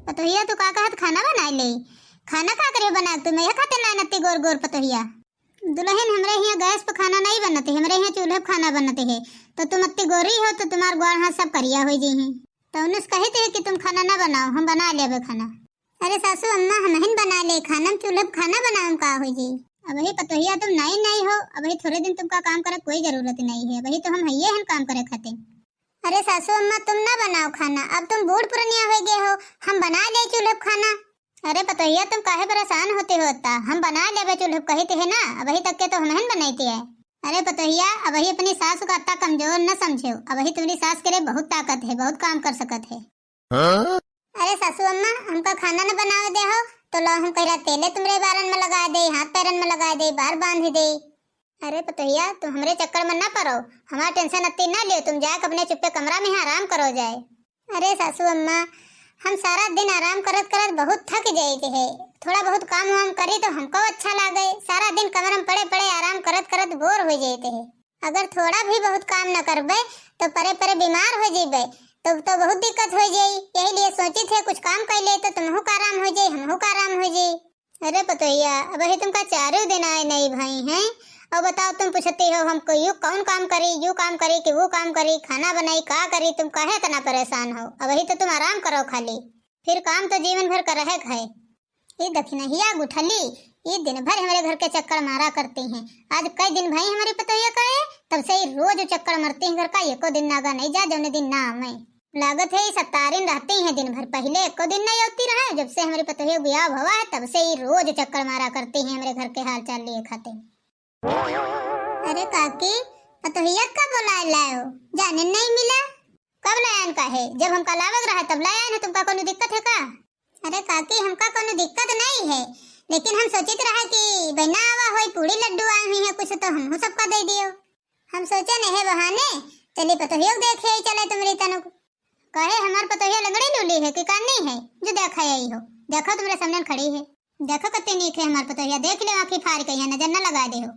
पतोहिया तू का कहत खाना बना ले। खाना का करे बना तू मैं खाते ना नती गोर गोर पतोहिया। दुल्हन हमरे यहाँ गैस पे खाना नहीं बनते, हमरे यहाँ चूल्हे पे खाना बनते है। तो तुम अत्ती गोरी हो तो तुम्हार गोड़ हाथ सब करिया हो जी हैं। तो उन्हें कहते है कि तुम खाना ना बनाओ, हम बना लेबे खाना। अरे सासू अम्मा हम ही बना ले खाना, चूल्हे पे खाना बनाओ का हो जी। अब ही पतोहिया तुम नहीं हो, अब ही थोड़े दिन तुमका काम करे कोई जरूरत नहीं है, वही तो हम हइये हैं काम करे खाते। अरे सासू अम्मा तुम ना बनाओ खाना, अब तुम बूढ़ पुरानिया हो गए हो, हम बना ले चूल्हे पे खाना। अरे पतोहिया तुम काहे परेशान होते हो इतना, हम बना लेबे चूल्हे पे कहते है ना, अब ही तक के तो हम ही बनाते है। अरे पतोहिया अब ही अपनी सास को इतना कमजोर न समझो, अब ही तुम्हारी सास के लिए बहुत ताकत है, बहुत काम कर सकत है। अरे सासू अम्मा हमका खाना न बनावे दे हो तो लो हम कहला तेले तुम्हारे बारन में लगा दे, हाथ पैरन में लगा दे, बार बांध दे। अरे पतोहिया तुम हमरे चक्कर में ना पड़ो, हमारा टेंशन अत्ती ना लियो, तुम जाके अपने चुप्पे कमरा में आराम करो जाए। अरे सासू अम्मा हम सारा दिन आराम करत करत बहुत थक जाते है, थोड़ा बहुत काम वाम करे तो हमको अच्छा लागे, सारा दिन कमरे में पड़े पड़े आराम करत करत बोर हो जाते है। अगर थोड़ा भी बहुत काम न करबे तो परे परे बीमार हो जेबे तो बहुत दिक्कत हो जाई। यही लिए सोची थे कुछ काम कर ले तो तुमहू का आराम हो जाई, हमहू का आराम हो जाई। अरे पतोहिया अब ही तुमका 4 दिन आए नहीं भाई हैं, और बताओ तुम पूछते हो हमको यू कौन काम करी, यू काम करी कि वो काम करी, खाना बनाई का करी, तुम काहे इतना परेशान हो। अब ही तो तुम आराम करो खाली, फिर काम तो जीवन भर कर है। ये दखिनहिया गुठली ये दिन भर हमारे घर के चक्कर मारा करती हैं। आज कई दिन भाई हमारी पतोहिया का है, तब से ही रोज चक्कर मारती हैं घर का, एको दिन नागा नहीं जा जौने दिन ना मैं लागत है 17 रहती हैं दिन भर, पहले एको दिन नहीं होती रहा। जब से हमारी पतोहिया ब्याह हुआ है तब से ही रोज चक्कर मारा करती हैं हमारे घर के हाल चाल लिए खाते। अरे काकी पतोहिया कब लायो, जाने नहीं मिला, कब लायन का है, जब हमका लावत रहा तब लायन है, तुमका कोनो दिक्कत है का। अरे काकी हमका कोनो दिक्कत नहीं है, लेकिन हम सोचित रहा कि बहना आवा होई पूड़ी लड्डू आई हुई है कुछ तो हम सबका दे दियो। हम सोचे नहीं बहाने चली पतोहिया देखे चले तुम्हारी तनु कहे हमार पतोहिया लंगड़ी लूली है कि कान नहीं है, जो देखा यही हो, देखो तुम्हारे सामने खड़ी है, देखो कितनी नीक है हमार पतोहिया, देख ले आंखें फाड़ के, यहाँ नजर न लगा दे हो।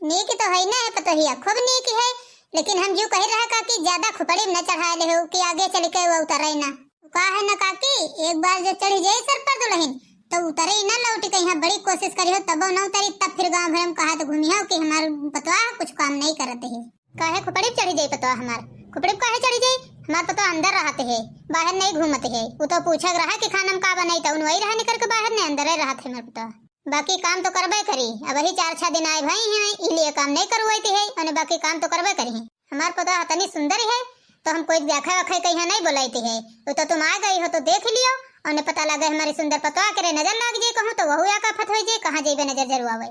नीक तो है ना है पतोहिया, खूब नीक है, लेकिन हम जो कह रहा काकी ज्यादा खुपड़ी में न चढ़ा ले हो कि आगे चल के वो उतरे ना। का है ना काकी एक बार जो चढ़ी जाए सर पर दुल्हन तो उतरे ही ना लौट के, यहाँ बड़ी कोशिश करी हो तब न उतरी, तब फिर गाँव भर में कहा तो घूमी हो कि हमार पतवा कुछ काम नहीं करते है। काहे खुपड़ी चढ़ी जाए पतवा हमार, खुपड़ी काहे चढ़ी जाए, हमार पतवा अंदर रहते है, बाहर नहीं घूमते है। वो तो पूछा रहा कि खाना में का बनाई था, वही रहा निकल के बाहर ने अंदर रहते हमार पतवा, बाकी काम तो करबे करी। अब ही 4-6 दिन आए भाई हैं इसलिए काम नहीं करवाती है, और बाकी काम तो करबे करी है। हमार पतवा इतनी सुंदर है तो हम कोई देखा वखा कहीं नहीं बुलाती है, तो तुम आ गई हो तो देख लियो, और पता लगे हमारी सुंदर पतवा करे नजर लग जाए कहूँ तो वह आफत हो जाए, कहाँ जेबे नजर जरूर आवे।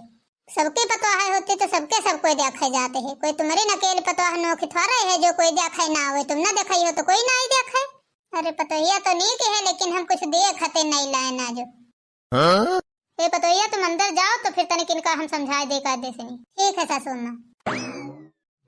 सबके पतवा होते तो सबके सब कोई देखे जाते है, कोई तुम्हारे नकेल पतवा नोखी थोड़ा है जो कोई देखे ना आवे, तुम ना देखई हो तो कोई ना ही देखे। अरे पतोहिया तो नीक है लेकिन हम कुछ देखते नहीं लाए ना जो। ए पतोहिया तुम अंदर जाओ तो फिर तनिक इनका हम समझा दे का दे से। ठीक है सासू माँ।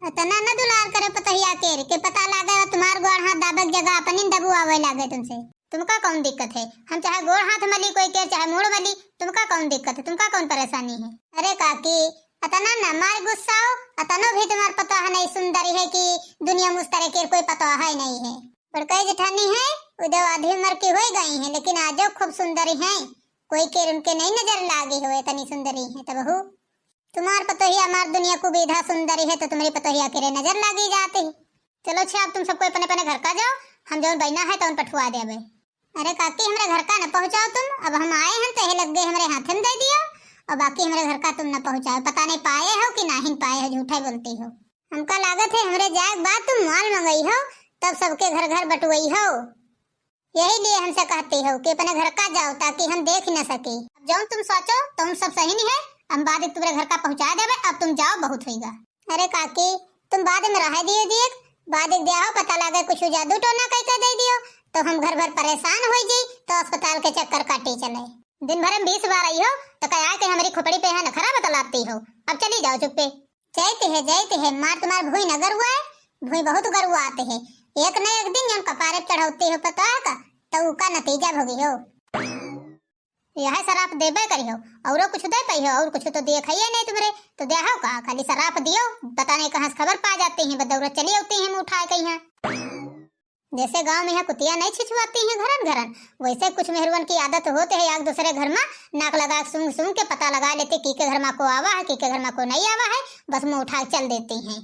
तना न दुलार करे पतोहिया के पता लागे तुम्हार गोड़ हाथ दाबक जगह अपनी दबू आवे लागे तुमसे, तुमका कौन दिक्कत है, हम चाहे गोड़ हाथ मली कोई के चाहे मुड़ मली, तुमका कौन दिक्कत है, तुमका कौन परेशानी है। अरे काकी अतना न मार गुस्साओ, अतनो भी तुम्हार पतवा नहीं सुंदरी है कि दुनिया मुस्तरे के कोई पतवा है नहीं है, पर कई जेठानी है उधर आधी उम्र की हो गई है लेकिन आजो खूब सुंदरी है, कोई के उनके नहीं नजर लागे हुए इतनी सुंदरी है। तब बहू तुम्हार पतोहिया हमार दुनिया को बेधा सुंदरी है तो तुम्हारी पतोहिया के नजर लगी जाती है। चलो अच्छा अब तुम सबको अपने अपने घर का जाओ, हम जो बहना है तो उन पठवा देबे। अरे काकी हमारे घर का न पहुंचाओ तुम, अब हम आए हैं तो लग गए हमारे हाथ में दे दियो, और बाकी हमारे घर का तुम न पहुंचाओ, पता नहीं पाए हो कि नहीं पाए हो, झूठा बोलती हो। हमका लागत है हमारे जाए बाद तुम माल मंगई हो तब सबके घर घर बटुई हो, यही लिए हमसे कहती हो कि अपने घर का जाओ ताकि हम देख न सके। अब जो तुम सोचो तुम सब सही नहीं है, हम बाद तुम्हारे घर का पहुंचा देवे, अब तुम जाओ बहुत होगा। अरे काकी तुम बाद में रह दियो, बाद दिया हो पता लगे कुछ जादू टोना कह के दे दियो तो हम घर भर परेशान हो जाई, तो अस्पताल के चक्कर काटे चले। दिन भर में 20 बार आई हो तो कहा कि हमारी खोपड़ी पे है नखरा बतलाती हो, अब चली जाओ चुप्पे। जयते है मार तुम्हार भूई नगर हुआ है, भूई बहुत गरुआ आते है, एक न एक दिन जब कपारे चढ़ाती हो पता है का तो उसका नतीजा भोगी हो। यह शराब देबे करी हो और कुछ दे पाई हो, और कुछ तो दिए खाइए नहीं तुम्हारे तो दे हो का, खाली शराब दियो, पता नहीं कहाँ से खबर पा जाते हैं, बदौलत चली होती हैं उठाए कहीं। जैसे गांव में यहाँ कुतिया नहीं छिछवाती हैं घरन घरन, वैसे कुछ मेहरुअन की आदत होते है एक दूसरे घर में नाक लगा सूंघ सूंघ के पता लगा लेते की के घर में को आवा है, की के घर में को नहीं आवा है, बस मुंह उठा के चल देती हैं।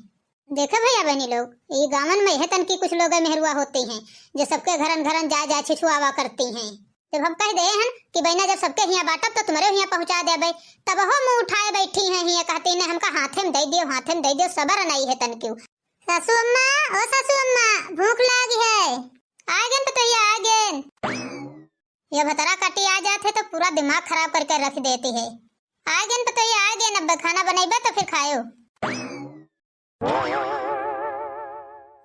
देखो भैया बहनी लोग, ये गांवन में यह तन की कुछ लोग मेहरुआ होती हैं जो सबके घरन घरन जा छिछुआवा करती हैं। जब हम कह दे हैं कि बहना जब सबके यहाँ बांटब तो तुम्हारे यहाँ पहुँचा दे भाई, तब हो मुँह उठाए बैठी हैं यहाँ कहती ने हमका हाथे में दे दियो सबर नहीं है तन क्यों। सासू अम्मा, ओ सासू अम्मा, भूख लागी है, आ गए पतोहिया आ गए। ये भतरा काटी आ जाते तो पूरा दिमाग खराब करके रख देती है। आ गए पतोहिया आ गए, अब खाना बनाइबा तो फिर खाओ।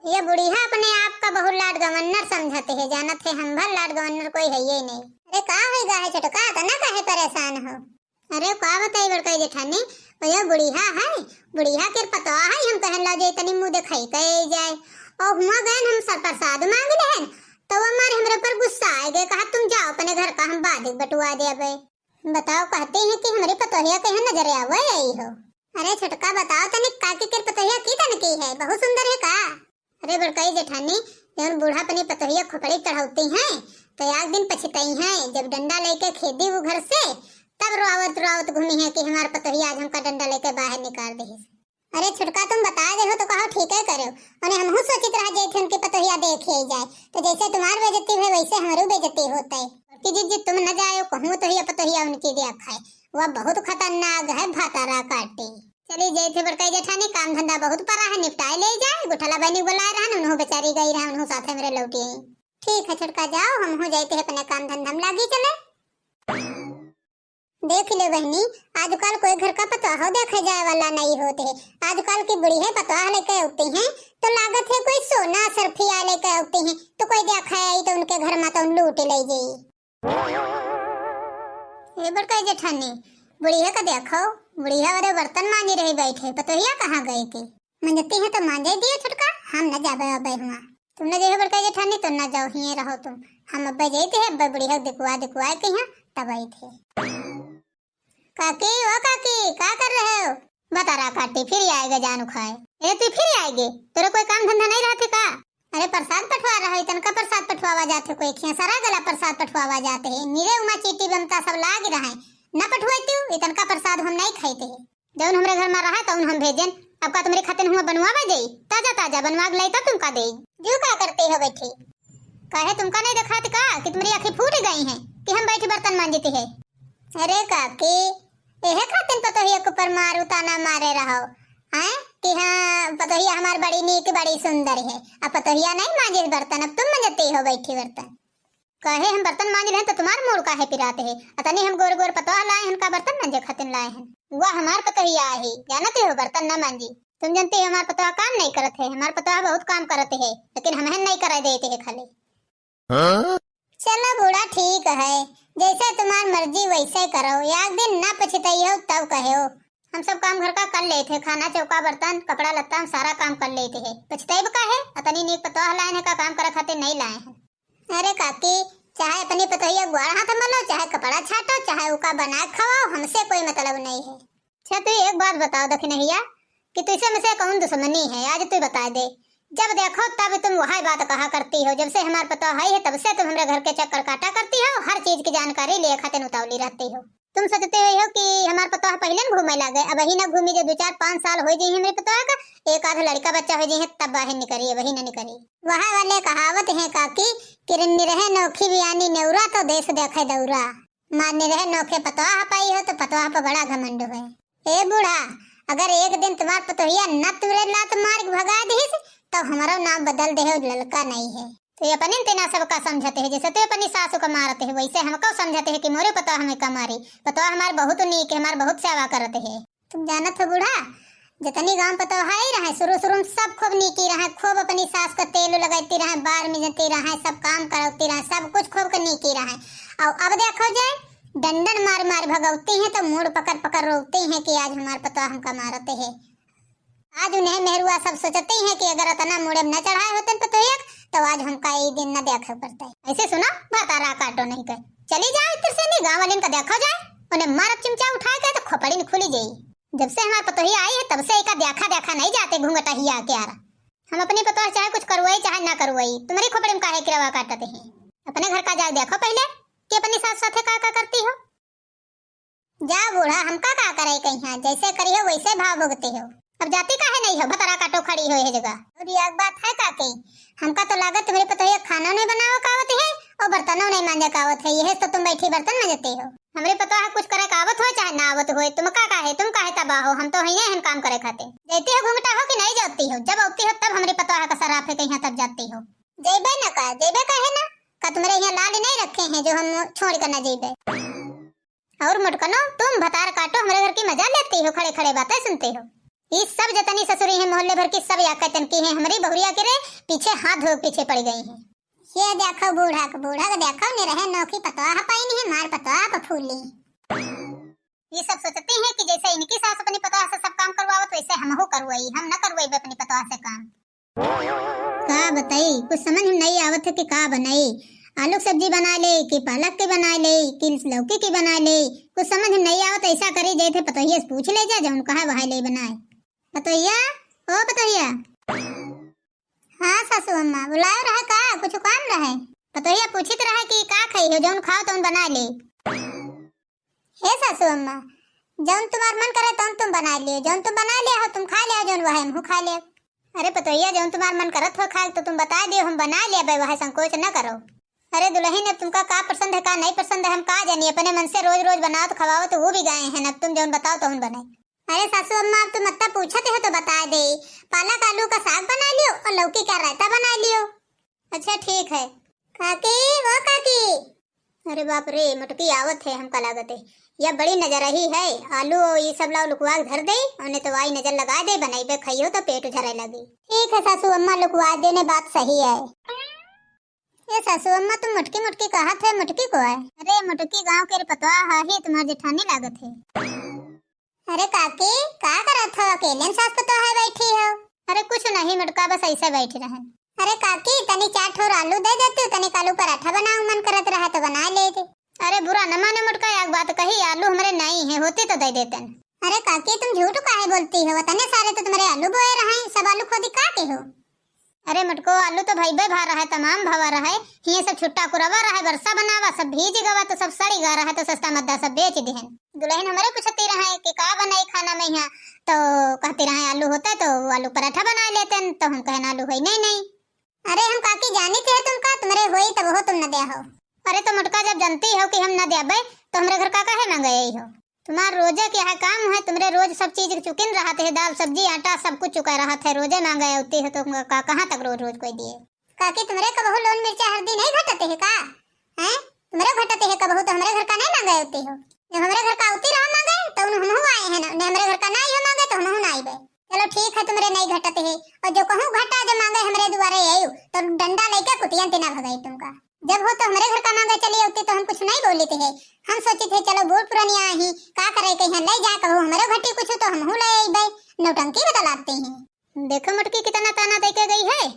ये बुढ़िया अपने आप का बहुत लाड गवर्नर समझते है, जानत है हम भर लाड गवर्नर कोई है ही नहीं। अरे का होगा है छोटका, तना काहे परेशान हो? अरे का बताई बड़का जेठानी, ये बुढ़िया है, बुढ़िया के पता है हम कहन ला जे तनी मुंह दिखाई कहे जाए और हुआ गए हम सर प्रसाद मांग ले हैं तो हमारे हमरे पर गुस्सा आ गए, कहा तुम जाओ अपने घर का हम बाद बटुआ देबे। बताओ कहते हैं कि हमारी पतोहिया कहे नजर आवे आई हो। अरे छोटका बताओ तने काकी के पतोहिया की तन की है, बहुत सुंदर है का? अरे बड़काई जेठानी, जब बूढ़ा अपनी पतोहिया खोपड़ी चढ़ाती हैं तो एक दिन पछताई हैं जब डंडा लेके खेदी वो घर से, तब रोवत घूमी है कि हमारे पतोहिया आज हमका डंडा लेके बाहर निकाल दे। अरे छुटका तुम बता दे हो तो कहो ठीक है करो, और हमहू सोचित रह जाए थे उनकी पतोहिया देखे जाए तो जैसे तुम्हारी बेइज्जती है वैसे हमारी बेइज्जती होता है कि जिस तुम न जाओ कहूँ तो ही पतोहिया उनकी देखा है, वह बहुत खतरनाक है भातारा काटे। चली जाए थे बड़काई जेठानी, काम धंधा बहुत पड़ा है निपटाए ले जाए, गुठला बहनी बुलाए रहा उन्हों बेचारी गई रहा उन्हों साथे मेरे लौटी आई। ठीक है छुटका जाओ, हम हो जाते हैं अपने काम धंधा में लागी चले। देख ले बहनी, आजकल कोई घर का पतवाह देखे जाए वाला नहीं होते है, आजकल की बुढ़ी है पतवाह लेके उठती हैं तो लागत है कोई सोना सरफिया लेके उठती हैं तो कोई देखा आई तो उनके घर में तो लूट ले जाई। ये बड़काई जेठानी, बुढ़िया का देखो, बुढ़िया वाले बर्तन मांझी रही बैठे, पतोहिया कहाँ गई की? मंजती है तो मांझे दिए छुटका, हम न जाबे अबे हुआ, तुम न जाओ बड़काई जेठानी तो न जाओ ही रहो तुम, हम अब्बे जाते हैं अब्बे बुढ़िया दिखवा के यहाँ तब आई थे। काकी ओ काकी क्या कर रहे हो? बता रहा काटी फिर आएगा जानू खाए। ए तू फिर आएगी, तेरे कोई काम धंधा नहीं रहते का? अरे प्रसाद पठवा रहा है, तनका प्रसाद पठवावा जाते, कोई खेसरा गला प्रसाद पठवावा जाते है, नीरे उमा चीटी बमता सब लाग रहा है, न पठवाती हूँ इतन का प्रसाद हम नहीं खाते हैं, जब हमरे घर में रहा तो हम भेजन, अब का तुम्हारे खाते हुआ बनवावा जाई, ताजा ताजा बनवा के लाई तब तुमका दे। जो क्या करते हो बैठी, काहे तुमका नहीं दिखाते का कि तुम्हारी आंखें फूट गई हैं कि हम बैठे बर्तन मांजते हैं? अरे काकी एहे खातिन पतोहिया के ऊपर मारू ताना मारे रहो हैं कि हाँ पतोहिया हमार बड़ी नीक बड़ी सुंदर है, अब पतोहिया नहीं मांजे बर्तन, अब तुम मांजते हो बैठी बर्तन। कहे हम बर्तन मांज रहे तो तुम्हार मूड काहे पिराते है, अतनी हम गोर गोर पतोहा लाए हैं, उनका बर्तन मांजे खातिन लाए हैं, वह हमार पतोहिया है, जानते हो बर्तन न मांजी। तुम जानते हो हमार पतोहा काम नहीं करते है, हमार पतोहा बहुत काम करते है लेकिन हमें नहीं करा देते है खाली। चलो बूढ़ा ठीक है, जैसे तुम्हारी मर्जी वैसे करो, एक दिन ना पछताई हो तब कहो। हम सब काम घर का कर लेते, खाना चौका बर्तन कपड़ा लत्ता हम सारा काम कर लेते हैं, पछताई का है अतनी नीक पतोहा लाए हैं का काम करे खाते नहीं लाए हैं। अरे काकी चाहे अपनी पतोहिया गुआड़ हाथ मलो, चाहे कपड़ा छाटो, चाहे उका बना खवाओ, हमसे कोई मतलब नहीं है। अच्छा तू एक बात बताओ दखिनहिया कि तुझसे मुझसे कौन दुश्मनी है, आज तू बता दे, जब देखो तब तुम वही बात कहा करती हो, जब से हमार पता है तब से तुम हमारे घर के चक्कर काटा करती हो, हर चीज की जानकारी लिए खातिर उतावली रहती हो। तुम सोचते हो कि हमार पता पहले न घूमे लगे, अब वही न घूमी, जब 2-4-5 साल हो जाए हमारे पता का, एक आध लड़का बच्चा हो जाए तब बाहर निकली, वही न निकली। वहाँ वाले कहावत है काकी कि रहे नौखी बियानी नेउरा तो देश देखे दौरा, मारने रहे नौखे पतवा पाई हो तो पतवा पर बड़ा घमंड है। ए बूढ़ा, अगर एक दिन तुम्हार पतोहिया न तुरे लात मार भगा दीस तो हमारा नाम बदल दे, लड़का नहीं है। तो ये अपने तेना सबका समझते है, जैसे तो अपनी सासू को मारते है वैसे हमको समझते है कि मोरे पता हमें का मारी, पता हमारे बहुत नीक है, हमारे बहुत सेवा करते है। तुम जानत हो बूढ़ा, जितनी गांव पता है रहे शुरू में सब खूब नीकी रहे, खूब अपनी सास को तेल लगाती रहे, बार मिजती रहे, सब काम करती रहे, सब कुछ खूब के नीकी रहे। और अब देखो जाए डंडन मार मार भगवती है तो मूड पकड़ पकड़ रोकती है कि आज हमारे पता हमका मारते है। आज उन्हें मेहरुआ सब सोचते हैं कि अगर इतना मुड़े न चढ़ाए होते पतोहिया तो आज हमका ये दिन न देखे पड़ता है। ऐसे सुना भातारा काटो नहीं कर, चली जाए इधर से नहीं, गाँव वाले का देखा जाए उन्हें मार चिमचा उठाए गए तो खोपड़ी में खुली गई। जब से हमारे पतोहिया आई है तब से एक देखा नहीं जाते घूंघटा ही आके आ रहा, हम अपनी पता चाहे कुछ करवाई चाहे ना करवाई, तुम्हारी खोपड़ी में काहे किरवा काटते हैं। अपने घर का जाके देखो पहले कि अपनी सास साथे का करती हो। जा बूढ़ा, हमका का करे कहीं, जैसे करी हो वैसे भाव भोगते हो। अब जाती काहे नहीं हो, भतरा काटो खड़ी हो ये जगह। और ये एक बात है काकी, हमका तो लागत तुम्हारे पता है खाना नहीं बनाओ कावत है और बर्तनों नहीं मांजे कावत है, यही तो तुम बैठी बर्तन मांजते हो। हमरे पता है कुछ करे कावत हो चाहे ना आवत हो, तुम का है, तुम काहे तबाह हो, हम तो ही हम काम करे खाते। जाती हो घूंघटा हो कि नहीं जाती हो, जब आती हो तब हमरे पता है का सराफ है कहीं तब जाती हो। जेबे ना का जेबे का है ना का तुम्हारे यहाँ लाल नहीं रखे हैं जो हम छोड़ कर ना जेबे। और मुटकनो, तुम भतार काटो हमारे घर की मजा लेती हो, खड़े खड़े बातें सुनते हो। ये सब जतनी ससुरी है मोहल्ले भर की सब याकतन की है, हमारी बहुरिया के रे पीछे हाथ धो पीछे पड़ गई है। ये देखो बूढ़ा का देखो ने रहे नौकी पतवा पाई नहीं मार पतवा पर फूली। ये सब सोचती है कि जैसे इनकी सास अपनी पतवा से सब काम करवावत वैसे हमहू करवाई, हम न करवाई अपनी पतवा से काम। का बताई, कुछ समझ में नहीं आवत है कि का बनाई, आलू सब्जी बना ले कि पालक की बना ले कि लौकी की बना ले, कुछ समझ में नहीं आवत। ऐसा करी जैसे पतोहिया से पूछ ले जा जौन कहा वहां ले बनाए। पतोहिया, ओ पतोहिया। हाँ सासू अम्मा, बुलाओ रहा का कुछ काम रहे। पतोहिया पूछित रहा कि का खाई हो, जौन खाओ तौन बना ले। हे सासू अम्मा, जौन तुम्हार मन करे तौन तुम बना लियो, जौन तुम बना लिया हो तुम खा लिया, जौन वह हम खा ले। अरे पतोहिया, जौन तुम्हार मन करत हो खाए तो तुम बता दियो, हम बना लिया भाई, वह संकोच न करो। अरे दुल्हन, अब तुमका का पसंद है का नहीं पसंद है हम का जानिए, अपने मन से रोज रोज बनाओ तो खवाओ तो वो भी गए हैं, अब तुम जौन बताओ तो हम बनाए। अरे सासू अम्मा, अब तुम अत्ता पूछते हो तो बता दे, पालक आलू का साग बना लियो और लौकी का रायता बना लियो। अच्छा ठीक है। काकी, वो काकी। अरे बाप रे, मुटकी आवत है हमका लागत है, यह बड़ी नजर रही है। आलू और ये सब लाओ लुकवा धर दे, उन्हें तो वाई नजर लगा दे, बनाई खाइयो तो पेट उझरे लगी। ठीक है सासू अम्मा, लुकवा देने बात सही है। ये सासू अम्मा, तुम मुटकी मुटकी कहा थे, मुटकी को है? अरे मुटकी गांव के पतवा है, तुम्हारी जेठानी लागत है। अरे काकी, का करत हो, अकेले सास पतवा है बैठी हो? अरे कुछ नहीं मुटका, बस ऐसे बैठी रहे। अरे काकी, तनी 4 ठोर आलू दे देती, तनी आलू पराठा बनाऊं, मन करत रहा तो बना लेते। अरे बुरा न माने मुटका, एक बात कही, आलू हमारे नहीं है, होते तो दे देते। अरे काकी, तुम झूठ काहे बोलती हो, तने सारे तो तुम्हारे आलू बोए रहे, सब आलू खोदी का के हो? अरे मुटको, आलू तो भाई भा रहा है, तमाम भवा रहा है, ये सब छुट्टा कुरवा रहा है, बरसा बनावा सब भीज गवा तो सब सड़ी गा रहा है, तो सस्ता मद्दा सब बेच दिहन। दुल्हन हमारे पूछती रहे कि का बनाई खाना में यहाँ, तो कहते रहे आलू होता तो आलू पराठा बना लेते, तो हम कहना आलू होई नहीं। अरे हम काकी जानी थे तुमका, तुम्हारे होई तब हो तुम न दिया हो। अरे तो मुटका, जब जानती हो कि हम न दिया तो हमारे घर का काहे मांगे हो? तुम्हारा रोजे क्या है काम है, तुम्हारे रोज सब चीज चुकिन रहा थे, दाल सब्जी आटा सब कुछ चुका रहा था, रोजे मांगे होती है तो कहाँ तक रोज रोज कोई दिए? काकी, तुम्हारे कबहू लोन मिर्चा हल्दी नहीं घटते है का? हैं, तुम्हारे घटते है कबहू तो हमारे घर का नहीं मांगे होती हो? जब हमारे घर का उती रहा मांगे तो हम आए हैं ना, हमारे घर का नहीं हो मांगे तो हम नहीं बे। चलो ठीक है, तुम्हारे नहीं घटते है, और जो कहूँ घटा जो मांगे हमारे द्वारे यही तो डंडा लेके कुतियां तिना भगाई तुमका। जब हो तो हमारे घर का मांगे चली होती तो हम कुछ नहीं बोली थे, हम सोचे थे चलो बूढ़ पुरानिया ही का करे कहीं ले जा, कहो हमारे घटी कुछ तो हम ले आई, नौटंकी बतलाते हैं। देखो मुटकी कितना ताना दे के गई है।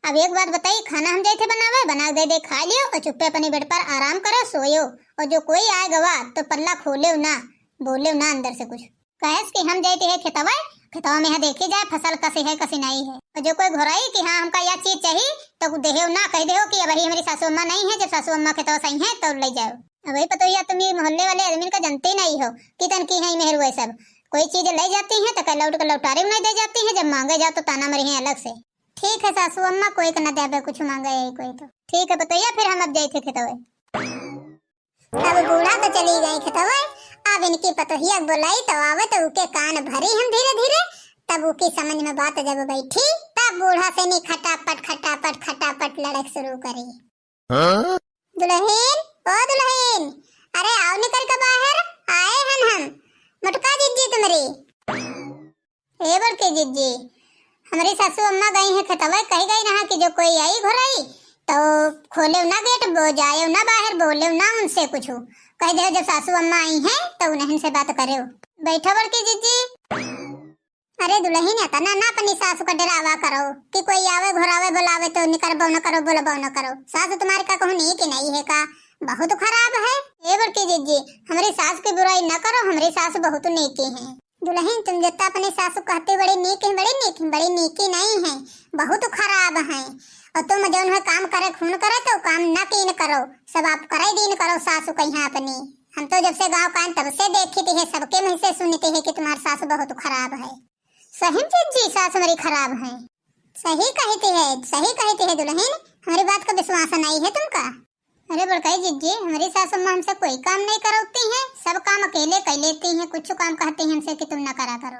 अब एक बात बताई, खाना हम जैसे बनावे बना दे खा लियो और चुप्पे अपने बेड पर आराम करो सोयो, और जो कोई आए गवा तो पल्ला खोले ना बोले ना अंदर से कुछ कहे कि हम जाते हैं खेतवा में यहाँ देखी जाए फसल कसी है कसी नहीं है, और जो कोई घोराई कि हाँ हमका यह चीज चाहिए तो देहो ना कह दे कि अभी हमारी सासू अम्मा नहीं है, जब सासू अम्मा खेतवा सही है तो ले जाओ। अब वही पता तुम मोहल्ले वाले आदमी का जानते नहीं हो कि तन की है मेहर, वो सब कोई चीज ले जाती है तो लौट कर लौटारे में नहीं दे जाती है, जब मांगे जाओ तो ताना मरे हैं अलग से। ठीक है सासू अम्मा, कोई का न दे कुछ मांगे यही कोई तो ठीक है बताइए, फिर हम अब जाए थे खेतवा। अब बूढ़ा तो चली गई खेतवा, अब इनकी पतोहिया बोलाई तो आवे तो उके कान भरी हम धीरे धीरे, तब उकी समझ में बात जब बैठी तब बूढ़ा से नी खटापट लड़क शुरू करी। दुल्हन, ओ दुल्हन, अरे आओ निकल के बाहर, आए हम मुटका जिज्जी तुम्हारी। ए बड़के जिज्जी, हमारी सासू अम्मा गई है खेतवा, कही गई ना कि जो कोई आई घोराई तो खोले ना गेट, जाए ना बाहर, बोले ना उनसे कुछ, कह दे जब सासू अम्मा आई हैं तो उन्हें से बात करे। बैठो बड़की जिज्जी। अरे दुल्हन, तना ना अपनी सासू का डरावा करो कि कोई आवे घोरावे बुलावे तो निकरबो न करो, बोलबो न करो। सासू तुम्हारे का कहूँ नहीं कि नहीं है का, बहुत खराब है। ए बड़की जिज्जी, हमारी सास की बुराई न करो, हमारी सास बहुत नेकी है। दुल्हन तुम जितना अपनी सासू कहते बड़ी नीक है, बड़ी नीकी नहीं है, बहुत खराब है। और तुम जो है काम करे खून करे तो काम न कीन करो, सब आप करे दीन करो सासू कहीं अपनी। हम तो जब से गाँव का तब से देखती है, सबके मुँह से सुनती है कि तुम्हारी सासू बहुत खराब है। सही जी सासू मेरी खराब है, सही कहती है दुल्हन, हमारी बात का विश्वास नहीं है तुमका। अरे बड़काई जिज्जी, हमारी सासू माँ हमसे कोई काम नहीं कराती है, सब काम अकेले कर लेती हैं। कुछ काम कहती हैं हमसे कि तुम ना करा करो,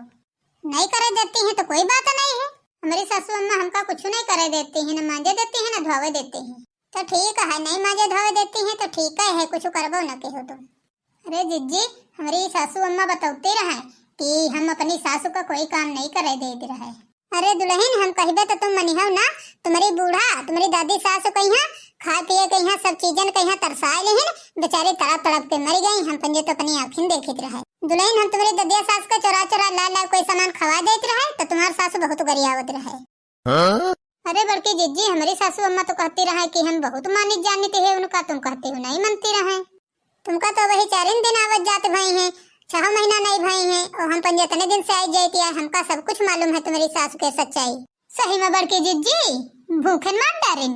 नहीं करे देती हैं तो कोई बात नहीं है। हमारी सासू अम्मा हमका कुछ नहीं करे देती है, न मांजे देती है न धोवे देती है। तो ठीक है, नहीं मांजे धोवे देती है तो ठीक है, कुछ करबो न कहो तुम। अरे जिज्जी, हमारी सासू अम्मा बताते रहे कि हम अपनी सासू का कोई काम नहीं करे दे रहे। अरे दुल्हन, हम कहबे तो तुम मनिहो ना, तुम्हारी बूढ़ा तुम्हारी दादी सासू कहिया खा पिए कहिया सब चीजन कहिया तरसाए लेहिन, बेचारी तड़प तड़प के मर गई, हम पंजे तो अपनी आँखिन देखित रहे। दुल्हन, हम तुम्हारी ददिया सास का चोरा चोरा ला ला कोई सामान खवा देते रहे तो तुम्हारी सासू बहुत गरियावत रहे। अरे बड़की जिज्जी, हमारी सासू अम्मा तो कहती रहे कि हम बहुत मानित जानते है उनका, तुम कहते हो नहीं मानती रहे। तुमका तो वही 4 दिन आवत जाते भाई है, 6 महीना नहीं भाई है, और हम 15 दिन से आई जाती है। हमका सब कुछ मालूम है तुम्हारी सासू के सच्चाई। सही में बड़की जिज्जी, भूखे मार डारे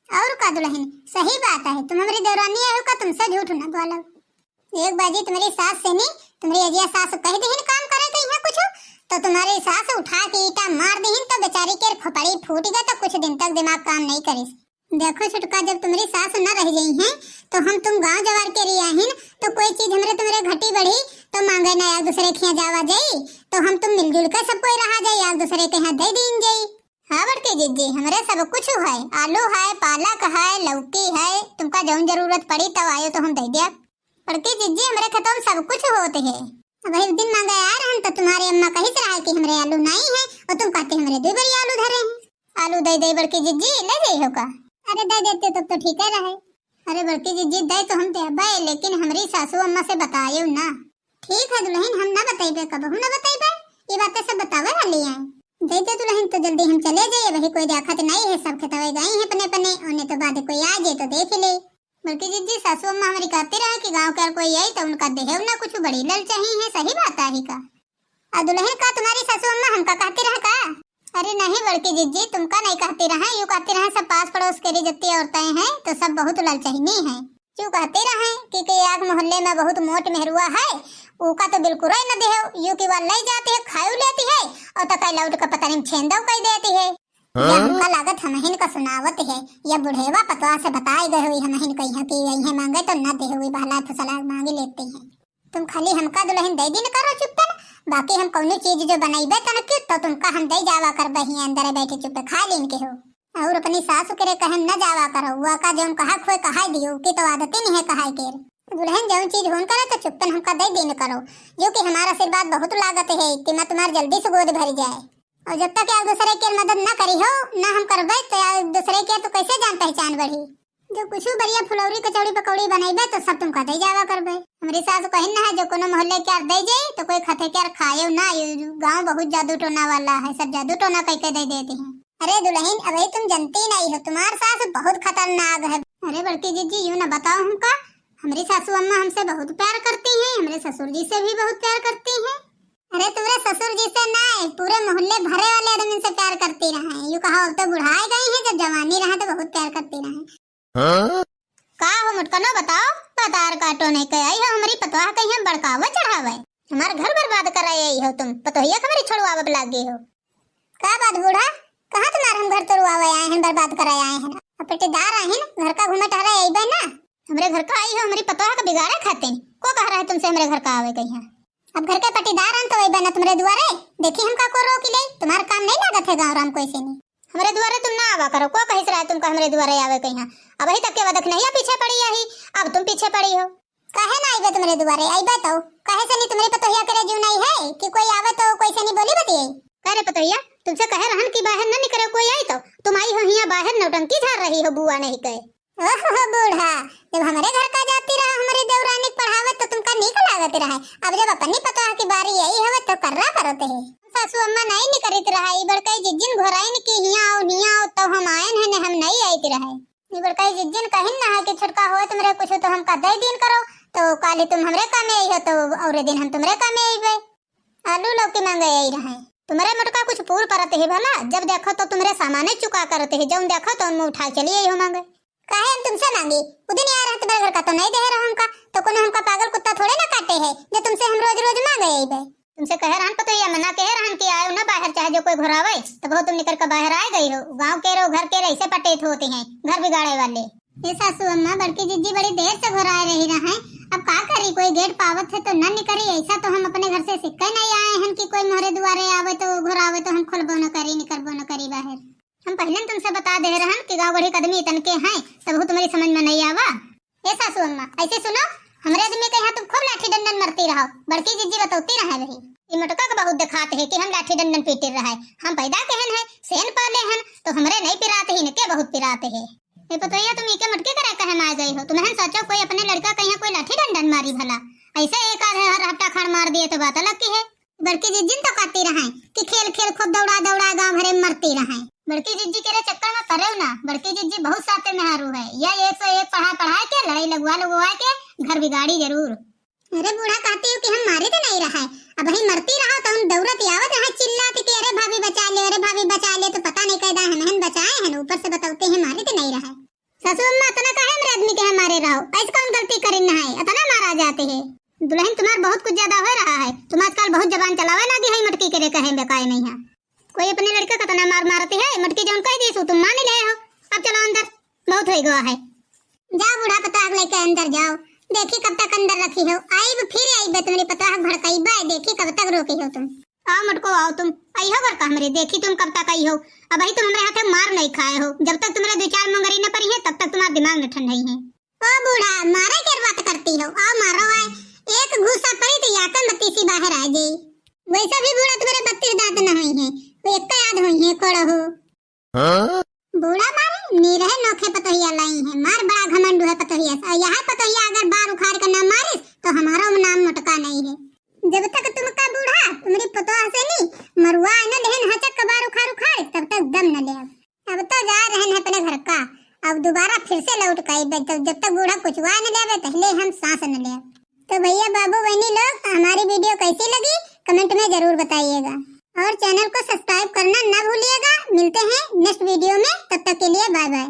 और का दुल्हन, सही बात है, तुम हमारी देवरानी है का, तुमसे झूठ न बोलो। एक बाजी तुम्हारी सास से नहीं, तुम्हारी अजिया सास कह दीन काम करे कहीं कुछ तो तुम्हारी सास उठा के ईटा मार दीन तो बेचारी के खोपड़ी फूट गया तो कुछ दिन तक दिमाग काम नहीं करे। देखो छुटका, जब तुम्हारी सास न रह गई हैं तो हम तुम गांव जवार के रिया हिन तो कोई चीज हमरे तुम्हारे घटी बढ़ी तो मांगे ना एक दूसरे के यहाँ जावा जाई, तो हम तुम मिलजुल कर सब कोई रहा जाई, एक दूसरे के यहाँ दे दीन जाई। हाँ बड़के जिज्जी, हमारे सब कुछ है, आलू है, पालक है, लौकी है, तुमका जौन जरूरत पड़ी तब आयो तो हम दे दिया। बड़के जिज्जी, हमारे खतम सब कुछ होते है। अब एक दिन मांगे आ रहे तो तुम्हारी अम्मा कही से रहा कि हमारे आलू नहीं है, और तुम कहते हमारे 2 बड़ी आलू धरे हैं। आलू दे दे बड़के जिज्जी, ले जाइए का। अरे दे देते तब तो ठीक है रहे। अरे बड़के जिज्जी, दे तो हम देबे, लेकिन हमारी सासू अम्मा से बताइयो ना। ठीक है दुल्हन, हम ना बताइबे, कबहू ना बताइबे, ये बातें सब बतावे वाली हैं। दे दे दुल्हन, तो जल्दी हम चले जाइए, वही कोई देखत नहीं है, सब खेतवे गई है अपने अपने, उन्हें तो बाद कोई आ जाए तो देख ले। बल्कि जिज्जी, सासू अम्मा हमारी कहती रहे कि गांव का कोई आई तो उनका देहे ना कुछ बड़ी ललचाही है, सही बात है का। और दुल्हन का तुम्हारी सासू अम्मा हमका कहती रहे का? अरे नहीं बल्कि जिज्जी, तुमका नहीं कहती रहे, यूँ कहती रहे सब पास पड़ोस के जितनी औरतें हैं तो सब बहुत ललचहीनी है। क्यों कहते रहे कि आग मोहल्ले में बहुत मोट मेहरुआ है, ऊका तो बिल्कुल ही न देहो, यू की वाल नहीं जाती है, खायू लेती है और तो कई लौट का पता नहीं छेंदव कई देती है। ये हमका लागत हमहिन का सुनावत है, या बुढ़ेवा पतवा से बताई गए हुई हमहिन कहिया कि यही मांगे तो न दे हुई, बहला फसला मांगे लेते हैं। तुम खाली हमका दुल्हन दे दिन करो चुपन, बाकी हम कौनो चीज जो बनाइबे तनके तो तुमका हम दे जावा करबे, ही अंदर बैठे चुप खा लेन के हो। और अपनी सासु करे कहन न जावा करो, हुआ का जो कहा खोए कहा दियो की तो आदत ही नहीं है कहा के। दुल्हन जो चीज होन करे तो चुपन हमका दे दिन करो, जो कि हमारा आशीर्वाद बहुत लागत है कि मैं तुम्हार जल्दी से गोद भर जाए। और जब तक एक दूसरे की मदद न करी हो ना हम करबे तो एक दूसरे के तो कैसे जान पहचान बढ़ी। जो कुछ बढ़िया फुलौरी कचौड़ी पकौड़ी बनाइबे तो सब तुम कहते जावा करबे। हमारी सास कहन है जो कोनो मोहल्ले के दे जाए तो कोई खते के खाए ना, गांव बहुत जादू टोना वाला है, सब जादू टोना कह के दे देते हैं। अरे दुल्हन, अभी तुम जानती नहीं हो, तुम्हारी सास बहुत खतरनाक है। अरे बड़की जीजी, यूँ न बताओ हमका, हमारी सासू अम्मा हमसे बहुत प्यार करती हैं, हमारे ससुर जी से भी बहुत प्यार करती हैं। अरे तुम्हारे ससुर जी से नहीं, पूरे मोहल्ले भरे वाले आदमी से प्यार करती रहे। यूँ कहा अब तो बुढ़ाई गई है, जब जवानी रहे तो बहुत प्यार करती रहे। का हो मुटकनो बताओ, पतार काटो नहीं कह आई हो, हमारी पतवाह कहीं हम बड़कावे चढ़ावे, हमारा घर बर्बाद कराई आई हो तुम, पतोहिया हमारी छोड़वावे लागे हो। का बात बूढ़ा, कहाँ तुम्हारे हम घर तोड़वावे आए हैं, बर्बाद कराए आए हैं? पट्टीदार आए हैं, घर का घूमे टहरा आई बे ना, हमारे घर का आई हो, हमारी पतवाह का बिगाड़े खाते को कह रहा है तुमसे हमारे घर का आवे कहीं। अब घर के पट्टीदार तो वही बना तुम्हारे दुआरे, देखी हमका को रोक ले, तुम्हारा काम नहीं लागत है गाँव राम कोई से नहीं। हमारे दुआरे तुम ना आवा करो, को कहिस रहा है तुमका हमारे दुआरे आवे कहीं? अब अभी तक के वदक नहीं पीछे पड़ी है, अब तुम पीछे पड़ी हो। काहे ना आईबे तुम्हारे दुआरे, आईबे तो काहे से नहीं, तुम्हारी पतोहिया करे जीव नहीं है कि कोई आवे तो कोई से नहीं बोली बतिए। कह रे पतोहिया, तुमसे कहे रहन की बाहर न निकले कोई आई तो तुम आई हो यहाँ बाहर नौटंकी झाड़ रही हो, बुआ नहीं कहे। ओह बूढ़ा, जब हमारे घर का जाती रहा हमारी देवरानी पढ़ावे तो तुमका नीक लागत रहा, अब जब अपनी पतोहा की बारी आई है तो कररा करते है। सासू अम्मा नहीं निकरित रहा, ई बड़काई जिज्जिन घोराइन की हिया आओ तो हम आयन है हम नहीं आईत रहे। ई बड़काई जिज्जिन कहन ना है कि छुटका होए तुमरे कुछ तो हमका दे दिन करो, तो काले तुम हमरे काम में आई हो तो और दिन हम तुमरे काम में आईबे। आलू लौकी मांगे यही रहे। तुम्हारे मटका कुछ पूर परते है भला, जब देखो तो तुम्हारे सामान चुका करते है, जब देखो तो उनमें उठा चलिए हो मांगे। काहे हम तुमसे मांगी? उदिन यार है तुम्हारे घर का तो नहीं दे रहा हमका, तो कोनो हमका पागल कुत्ता थोड़े ना काटे है जो तुमसे हम रोज रोज मांगे यही बे। तुमसे कह रहन पतो या मना कह रहन कि आयो ना बाहर, चाहे जो कोई घुरावे तो बहुत तुम निकल कर बाहर आ गई हो। गांव के रहो घर के ऐसे पटेत होते हैं घर बिगाड़े वाले। ये सासू अम्मा बड़की जिज्जी बड़ी देर से घुराए रही रहे, अब का करी, कोई गेट पावत है तो न निकरी। ऐसा तो हम अपने घर से सिक्के नहीं आए हैं कि कोई मोहरे दुआरे आवे तो घुरावे तो हम खोलबो न करी निकलबो न करी बाहर। हम पहले तुमसे बता दे रहे हैं कि गांव बड़ी आदमी इतन के हैं, तब वो तुम्हारी समझ में नहीं आवा। ये सासू अम्मा ऐसे सुनो, हमरे आदमी के यहाँ तुम खूब लाठी डंडन मरती रहो, बड़की जिज्जी बतौती रहे रही। ये मटका का बहुत दिखाते है कि हम लाठी डंडन पीटे रहे, हम पैदा कहन है सेन पाले हैं तो हमरे नहीं पिराते ही इनके बहुत पिराते है। ये पतोया तुम इके मटके करे कहे मार गई हो, तुम्हें सोचो कोई अपने लड़का कहीं कोई लाठी डंडन मारी भला, ऐसे एक आधे हर हफ्ता खान मार दिए तो बात अलग की है। बड़की जिज्जी तो कहती रहे कि खेल खेल खूब दौड़ा दौड़ा गांव भरे मरती रहे। बड़की जिज्जी के चक्कर में पड़े ना, बड़की जिज्जी बहुत साथे में हारू है, या 101 पढ़ा के लड़ाई लगवा के घर बिगाड़ी जरूर। अरे बूढ़ा कहती हूँ कि हम मारे तो नहीं रहा, अब ही मरती रहा तो हम दौड़त आवत रहा चिल्लाते कि अरे भाभी बचा ले, अरे भाभी बचा ले, तो पता नहीं कैदा हम बचाए हैं, ऊपर से बताते हैं मारे तो नहीं रहा। सासू अम्मा इतना काहे मेरे आदमी के मारे रहो, ऐसे कौन गलती करी ना है, इतना मारा जाते है। दुल्हन तुम्हार बहुत कुछ ज्यादा हो रहा है, तुम आजकल बहुत जबान चलावे लगी है, मटकी करे कहे बेकाय नहीं है। कोई अपने लड़के का तना मार मारती है, मटकी जौन कह दी तुम मान ले हो। अब चलो अंदर, बहुत हो गया है। जाओ बूढ़ा पताक लेके अंदर जाओ, देखी कब तक अंदर रखी हो, आई फिर आई बे तुम्हारी पताक भड़काई बे, देखी कब तक रोकी हो तुम। आओ मटको आओ तुम, आई हो घर का हमरे, देखी तुम कब तक आई हो। अब ही तुम हमारे हाथ मार नहीं खाए हो, जब तक तुम्हारे 2-4 मंगरी न पड़ी है तब तक तुम्हारा दिमाग न ठंडा ही है। ओ बूढ़ा मारे के बात करती हो, आओ मारो आए, एक घूसा पड़ी तो याकन बत्ती सी बाहर आ गई। वैसा भी बूढ़ा तुम्हारे 32 दांत न हुई है, वो एक याद हुई है कोड़ा हो। बूढ़ा मारे नीरहे नोखे पतोहिया लाई है, मार बड़ा घमंड है पतोहिया, यह पतोहिया अगर बार उखाड़ कर न मारिस तो हमारा नाम मटका नहीं है। जब तक तुम का बूढ़ा तुम्हारी पतोहा से नहीं मरुआ न लेहन हचक का बार उखाड़ तब तक दम न ले। अब तो जा रहन है अपने घर का, अब दोबारा फिर से लौट काई, जब तक बूढ़ा कुछवा न ले पहले हम सांस न ले। तो भैया बाबू बहनी लोग हमारी वीडियो कैसी लगी कमेंट में जरूर बताइएगा, और चैनल को सब्सक्राइब करना न भूलिएगा। मिलते हैं नेक्स्ट वीडियो में, तब तक के लिए बाय बाय।